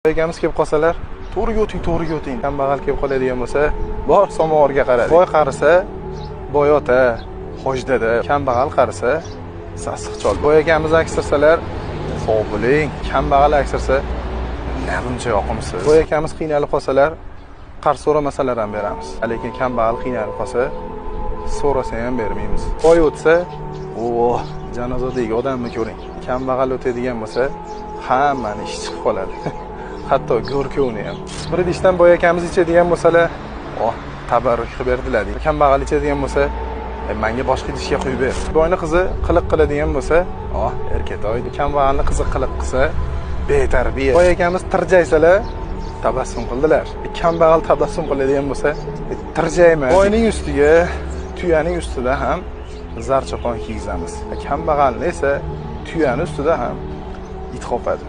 Egamiz kelib qolsalar, to'g'riga o'ting. Kambag'al kelib qoladigan bo'lsa, bor samovarga qaradi. Boy qarisa, boy ota, hojdada, kambag'al qarisa, sassiq chol. Boy egamiz aksirsalar, sog' bo'ling. Kambag'al aksirsa, nima buncha yoqimsiz. Boy akamiz qiynalib qolsalar, qarz so'ramasalar ham beramiz. Lekin kambag'al qiynalib qolsa, so'rasa ham bermaymiz. Boy o'tsa, janozadagi odamni ko'ring. Kambag'al o'tadigan bo'lsa, hammani ish chiqib qoladi. Hatto go'rkovni ham. Bir idishdan boy akamiz ichadigan bo'lsalar, tabarruk qilib berdilar deydi. Kambag'al ichadigan bo'lsa, menga boshqa idishga quyib ber. Boyni qizi qiliq qiladigan bo'lsa, erkatoy. Kambag'alni qizi qiliq qilsa, betarbiya. Boy akamiz tirjaysalar, tabassum qildilar. Kambag'al tabassum qiladigan bo'lsa, tirjayman. Boyning ustiga, tuyaning ustida ham zarchaqon kiygizamiz. Kambag'alni esa tuyaning ustida ham it qopadi.